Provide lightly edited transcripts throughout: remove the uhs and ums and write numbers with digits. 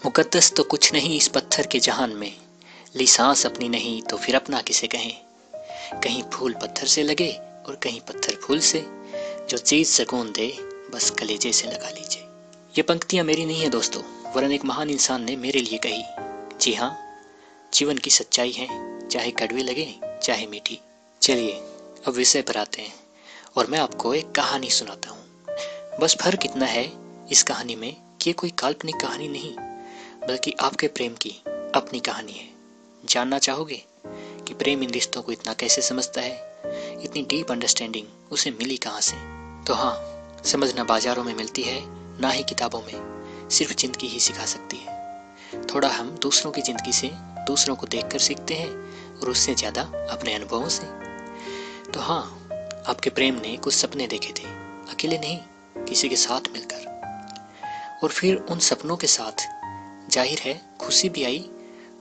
मुकद्दस तो कुछ नहीं इस पत्थर के जहान में, ली सांस अपनी नहीं तो फिर अपना किसे कहें। कहीं फूल पत्थर से लगे और कहीं पत्थर फूल से, जो चीज सुकून दे बस कलेजे से लगा लीजिए। ये पंक्तियां मेरी नहीं है दोस्तों, वरन एक महान इंसान ने मेरे लिए कही। जी हाँ, जीवन की सच्चाई है, चाहे कड़वी लगे चाहे मीठी। चलिए अब विषय पर आते हैं और मैं आपको एक कहानी सुनाता हूँ। बस फर्क इतना है इस कहानी में कि ये कोई काल्पनिक कहानी नहीं, बल्कि आपके प्रेम की अपनी कहानी है। जानना चाहोगे कि प्रेम इन रिश्तों को इतना कैसे समझता है? इतनी डीप अंडरस्टैंडिंग उसे मिली कहाँ से? तो हाँ, समझना बाजारों में मिलती है, ना ही किताबों में, सिर्फ जिंदगी ही सिखा सकती है। थोड़ा हम दूसरों की जिंदगी से दूसरों को देखकर सीखते हैं और उससे ज्यादा अपने अनुभवों से। तो हाँ, आपके प्रेम ने कुछ सपने देखे थे, अकेले नहीं, किसी के साथ मिलकर। और फिर उन सपनों के साथ जाहिर है खुशी भी आई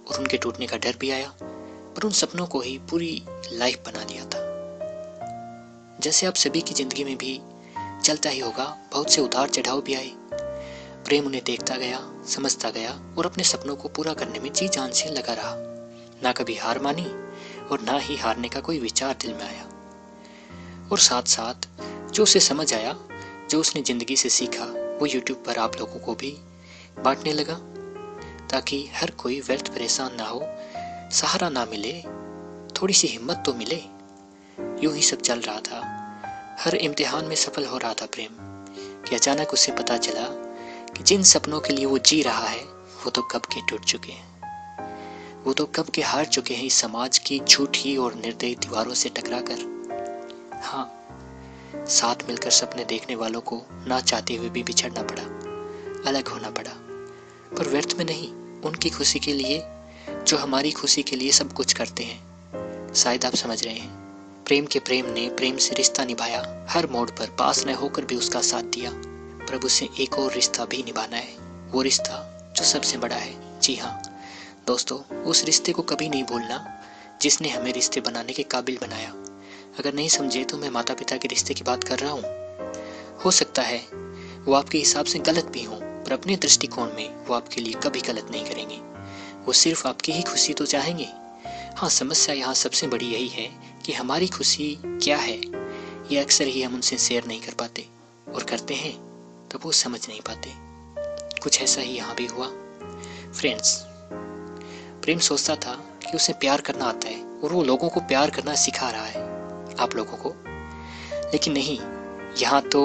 और उनके टूटने का डर भी आया, पर उन सपनों को ही पूरी लाइफ बना दिया था। जैसे आप सभी की जिंदगी में भी चलता ही होगा, बहुत से उतार चढ़ाव भी आए। प्रेम उन्हें देखता गया, समझता गया और अपने सपनों को पूरा करने में जी जान से लगा रहा। ना कभी हार मानी और ना ही हारने का कोई विचार दिल में आया। और साथ साथ जो उसे समझ आया, जो उसने जिंदगी से सीखा, वो यूट्यूब पर आप लोगों को भी बांटने लगा, ताकि हर कोई व्यर्थ परेशान ना हो, सहारा ना मिले, थोड़ी सी हिम्मत तो मिले। यूं ही सब चल रहा था। हर इम्तिहान में सफल हो रहा था प्रेम, कि अचानक उसे पता चला कि जिन सपनों के लिए वो जी रहा है वो तो कब के टूट चुके हैं। वो तो कब के हार चुके हैं इस समाज की झूठी और निर्दयी दीवारों से टकराकर। हाँ, साथ मिलकर सपने देखने वालों को ना चाहते हुए भी बिछड़ना पड़ा, अलग होना पड़ा, पर व्यर्थ में नहीं, उनकी खुशी के लिए, जो हमारी खुशी के लिए सब कुछ करते हैं। शायद आप समझ रहे हैं, प्रेम के प्रेम ने प्रेम से रिश्ता निभाया, हर मोड़ पर पास न होकर भी उसका साथ दिया। प्रभु से एक और रिश्ता भी निभाना है, वो रिश्ता जो सबसे बड़ा है। जी हाँ दोस्तों, उस रिश्ते को कभी नहीं भूलना जिसने हमें रिश्ते बनाने के काबिल बनाया। अगर नहीं समझे तो मैं माता पिता के रिश्ते की बात कर रहा हूँ। हो सकता है वो आपके हिसाब से गलत भी हों, पर अपने दृष्टिकोण में वो आपके लिए कभी गलत नहीं करेंगे। वो सिर्फ आपकी ही खुशी तो चाहेंगे। हाँ, समस्या यहाँ सबसे बड़ी यही है कि हमारी खुशी क्या है, ये अक्सर ही हम उनसे शेयर नहीं कर पाते, और करते हैं तो वो समझ नहीं पाते। कुछ ऐसा ही यहाँ भी हुआ। फ्रेंड्स, प्रेम सोचता था कि उसे प्यार करना आता है और वो लोगों को प्यार करना सिखा रहा है, आप लोगों को। लेकिन नहीं, यहाँ तो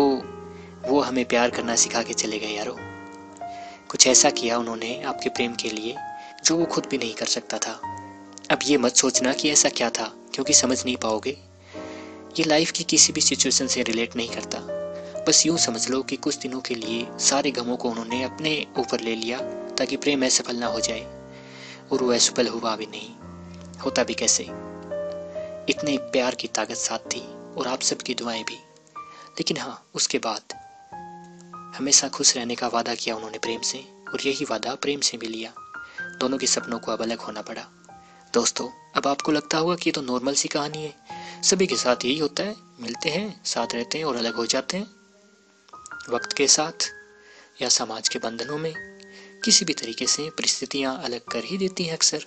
वो हमें प्यार करना सिखा के चले गए यारो। कुछ ऐसा किया उन्होंने आपके प्रेम के लिए जो वो खुद भी नहीं कर सकता था। अब ये मत सोचना कि ऐसा क्या था, क्योंकि समझ नहीं पाओगे। ये लाइफ की किसी भी सिचुएशन से रिलेट नहीं करता। बस यूं समझ लो कि कुछ दिनों के लिए सारे गमों को उन्होंने अपने ऊपर ले लिया, ताकि प्रेम असफल ना हो जाए। और वो असफल हुआ भी नहीं, होता भी कैसे, इतने प्यार की ताकत साथ थी और आप सबकी दुआएं भी। लेकिन हाँ, उसके बाद हमेशा खुश रहने का वादा किया उन्होंने प्रेम से, और यही वादा प्रेम से भी लिया। दोनों के सपनों को अब अलग होना पड़ा। दोस्तों, अब आपको लगता होगा कि ये तो नॉर्मल सी कहानी है, सभी के साथ यही होता है, मिलते हैं, साथ रहते हैं और अलग हो जाते हैं। वक्त के साथ या समाज के बंधनों में किसी भी तरीके से परिस्थितियां अलग कर ही देती हैं अक्सर।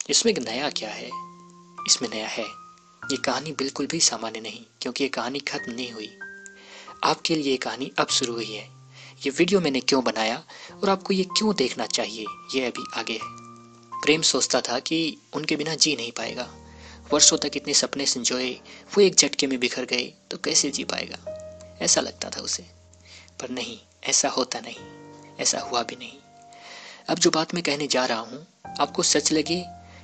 इसमें नया क्या है? इसमें नया है, ये कहानी बिल्कुल भी सामान्य नहीं, क्योंकि ये कहानी खत्म नहीं हुई। आपके लिए ये कहानी अब शुरू हुई है। ये वीडियो मैंने क्यों बनाया और आपको ये क्यों देखना चाहिए, ये अभी आगे है। प्रेम सोचता था कि उनके बिना जी नहीं पाएगा। वर्षों तक इतने सपने संजोए, वो एक झटके में बिखर गए तो कैसे जी पाएगा, ऐसा लगता था उसे। पर नहीं, ऐसा होता नहीं, ऐसा हुआ भी नहीं। अब जो बात मैं कहने जा रहा हूँ, आपको सच लगे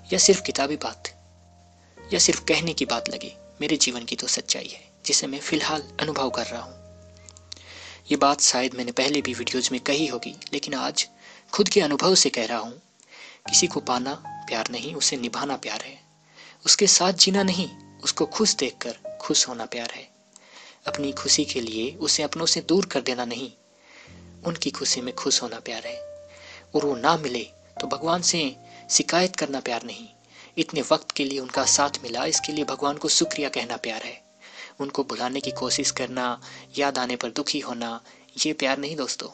या सिर्फ किताबी बात, या सिर्फ कहने की बात लगे, मेरे जीवन की तो सच्चाई है, जिसे मैं फिलहाल अनुभव कर रहा हूँ। ये बात शायद मैंने पहले भी वीडियोज में कही होगी, लेकिन आज खुद के अनुभव से कह रहा हूँ। किसी को पाना प्यार नहीं, उसे निभाना प्यार है। उसके साथ जीना नहीं, उसको खुश देखकर खुश होना प्यार है। अपनी खुशी के लिए उसे अपनों से दूर कर देना नहीं, उनकी खुशी में खुश होना प्यार है। और वो ना मिले तो भगवान से शिकायत करना प्यार नहीं, इतने वक्त के लिए उनका साथ मिला, इसके लिए भगवान को शुक्रिया कहना प्यार है। उनको भुलाने की कोशिश करना, याद आने पर दुखी होना, ये प्यार नहीं दोस्तों।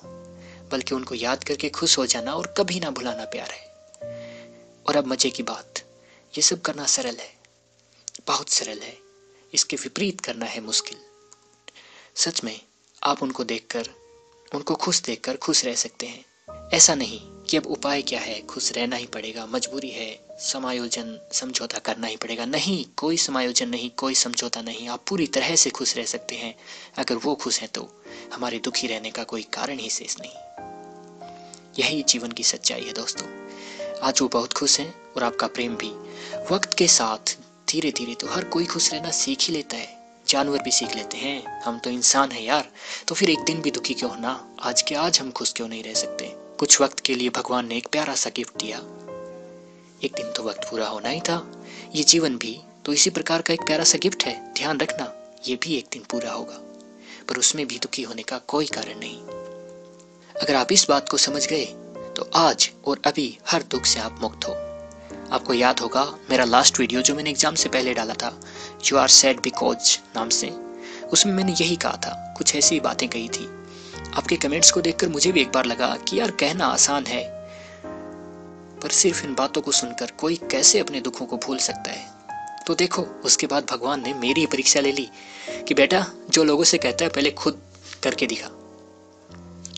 बल्कि उनको याद करके खुश हो जाना और कभी ना भुलाना प्यार है। और अब मजे की बात, ये सब करना सरल है, बहुत सरल है, इसके विपरीत करना है मुश्किल। सच में आप उनको खुश देखकर खुश रह सकते हैं। ऐसा नहीं कि अब उपाय क्या है, खुश रहना ही पड़ेगा, मजबूरी है, समायोजन समझौता करना ही पड़ेगा। नहीं, कोई समायोजन नहीं, कोई समझौता नहीं। आप पूरी तरह से खुश रह सकते हैं। अगर वो खुश हैं तो हमारे दुखी रहने का कोई कारण ही शेष नहीं। यही जीवन की सच्चाई है दोस्तों। आज वो बहुत खुश हैं और आपका प्रेम भी। वक्त के साथ धीरे धीरे तो हर कोई खुश रहना सीख ही लेता है, जानवर भी सीख लेते हैं। हम तो इंसान हैं यार, तो फिर एक दिन भी दुखी क्यों होना? आज के आज हम खुश क्यों नहीं रह सकते? कुछ वक्त के लिए भगवान ने एक प्यारा सा गिफ्ट दिया, एक दिन तो वक्त पूरा होना ही था। ये जीवन भी तो इसी प्रकार का एक प्यारा सा गिफ्ट है। ध्यान रखना, ये भी एक दिन पूरा होगा, पर उसमें भी दुखी होने का कोई कारण नहीं। अगर आप इस बात को समझ गए तो आज और अभी हर दुख से आप मुक्त हो। आपको याद होगा मेरा लास्ट वीडियो जो मैंने एग्जाम से पहले डाला था, यू आर सैड बिकॉज नाम से, उसमें मैंने यही कहा था, कुछ ऐसी बातें कही थी। आपके कमेंट्स को देखकर मुझे भी एक बार लगा कि यार कहना आसान है, पर सिर्फ इन बातों को सुनकर कोई कैसे अपने दुखों को भूल सकता है। तो देखो, उसके बाद भगवान ने मेरी परीक्षा ले ली कि बेटा जो लोगों से कहता है पहले खुद करके दिखा।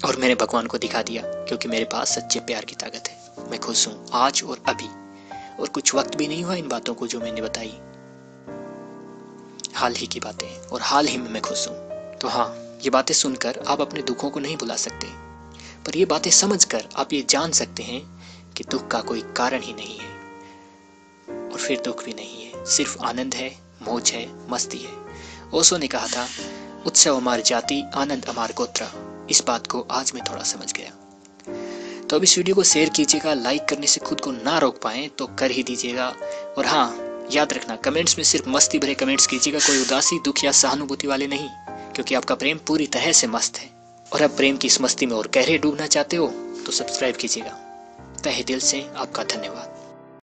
और मैंने भगवान को दिखा दिया, क्योंकि मेरे पास सच्चे प्यार की ताकत है। मैं खुश हूं आज और अभी, और कुछ वक्त भी नहीं हुआ इन बातों को जो मैंने बताई, हाल ही की बातें, और हाल ही में मैं खुश हूं। तो हाँ, ये बातें सुनकर आप अपने दुखों को नहीं भुला सकते, पर ये बातें समझकर आप ये जान सकते हैं कि दुख का कोई कारण ही नहीं है, और फिर दुख भी नहीं है, सिर्फ आनंद है, मौज है, मस्ती है। ओशो ने कहा था, उत्सव अमार जाति, आनंद अमार गोत्र। इस बात को आज मैं थोड़ा समझ गया। तो अब इस वीडियो को शेयर कीजिएगा, लाइक करने से खुद को ना रोक पाए तो कर ही दीजिएगा। और हाँ, याद रखना, कमेंट्स में सिर्फ मस्ती भरे कमेंट्स कीजिएगा, कोई उदासी, दुख या सहानुभूति वाले नहीं, क्योंकि आपका प्रेम पूरी तरह से मस्त है। और अब प्रेम की इस मस्ती में और गहरे डूबना चाहते हो तो सब्सक्राइब कीजिएगा। तहे दिल से आपका धन्यवाद।